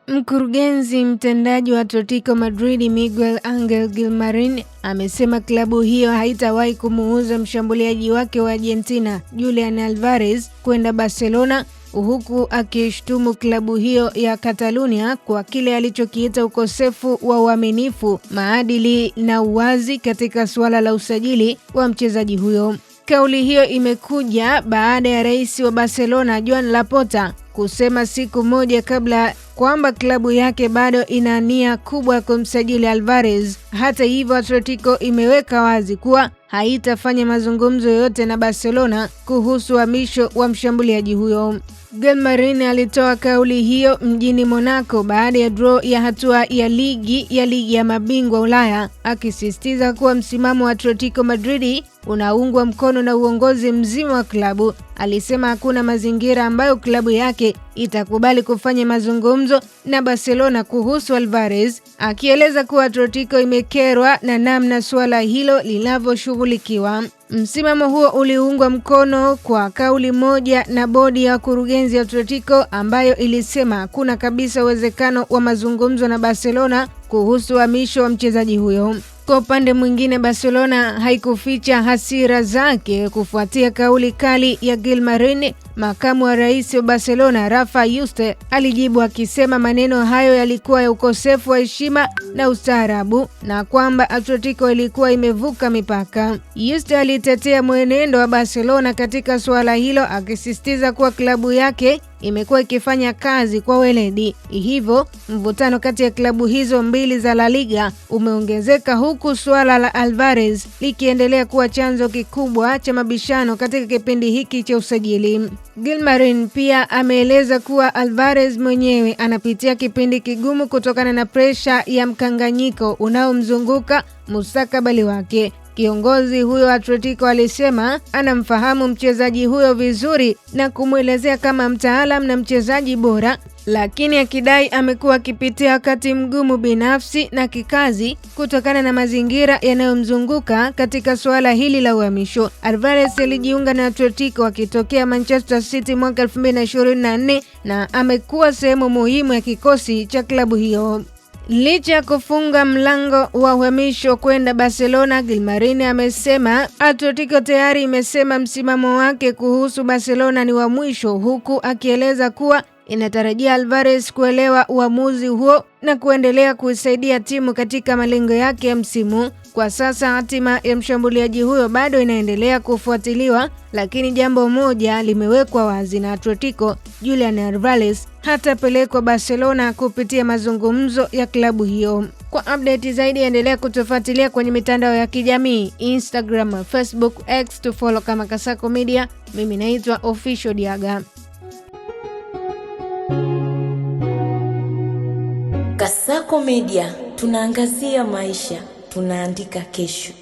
Mkurugenzi mtendaji wa Atletico Madrid Miguel Angel Gilmarin amesema klabu hiyo haitawahi kumuuza mshambuliaji wake wa Argentina Julian Alvarez kwenda Barcelona, huku akishtumu klabu hiyo ya Catalonia kwa kile alichokiita ukosefu wa uaminifu, maadili na uwazi katika suala la usajili wa mchezaji huyo. Kauli hiyo imekuja baada ya rais wa Barcelona Joan Laporta kusema siku moja kabla kwamba klabu yake bado ina nia kubwa kumsajili Alvarez. Hata hivyo, Atletico imeweka wazi kuwa haitafanya mazungumzo yoyote na Barcelona kuhusu uhamisho wa mshambuliaji huyo. Gilmarin alitoa kauli hiyo mjini Monaco baada ya draw ya hatua ya ligi ya mabingwa Ulaya, akisisitiza kuwa msimamo wa Atletico Madrid unaungwa mkono na uongozi mzima wa klabu. Alisema hakuna mazingira ambayo klabu yake itakubali kufanya mazungumzo na Barcelona kuhusu Alvarez, akieleza kuwa Atletico imekerwa na namna suala hilo linavyoshughulikiwa. Msimamo huo uliungwa mkono kwa kauli moja na bodi ya wakurugenzi ya Atletico, ambayo ilisema hakuna kabisa uwezekano wa mazungumzo na Barcelona kuhusu uhamisho wa mchezaji huyo. Kwa upande mwingine, Barcelona haikuficha hasira zake kufuatia kauli kali ya Gilmarin. Makamu wa rais wa Barcelona Rafa Yuste alijibu akisema maneno hayo yalikuwa ya ukosefu wa heshima na ustaarabu na kwamba Atletico ilikuwa imevuka mipaka. Yuste alitetea mwenendo wa Barcelona katika suala hilo, akisisitiza kuwa klabu yake imekuwa ikifanya kazi kwa weledi. Hivyo, mvutano kati ya klabu hizo mbili za La Liga umeongezeka, huku suala la Alvarez likiendelea kuwa chanzo kikubwa cha mabishano katika kipindi hiki cha usajili. Gilmarin pia ameeleza kuwa Alvarez mwenyewe anapitia kipindi kigumu kutokana na presha ya mkanganyiko unaomzunguka mustakabali wake. Kiongozi huyo Atletico alisema anamfahamu mchezaji huyo vizuri na kumwelezea kama mtaalamu na mchezaji bora, lakini akidai amekuwa akipitia wakati mgumu binafsi na kikazi kutokana na mazingira yanayomzunguka katika suala hili la uhamisho. Alvarez alijiunga na Atletico akitokea Manchester City mwaka 2024 na amekuwa sehemu muhimu ya kikosi cha klabu hiyo. Licha ya kufunga mlango wa uhamisho kwenda Barcelona, Gilmarin amesema Atletico tayari imesema msimamo wake kuhusu Barcelona ni wa mwisho, huku akieleza kuwa inatarajia Alvarez kuelewa uamuzi huo na kuendelea kuisaidia timu katika malengo yake ya msimu. Kwa sasa hatima ya mshambuliaji huyo bado inaendelea kufuatiliwa, lakini jambo moja limewekwa wazi na Atletico: Julian Alvarez hatapelekwa Barcelona kupitia mazungumzo ya klabu hiyo. Kwa update zaidi endelea kutufuatilia kwenye mitandao ya kijamii Instagram, Facebook, X, tufollow kama Kasako Media. Mimi naitwa Official Diaga. Kasako Media, tunaangazia maisha, tunaandika kesho.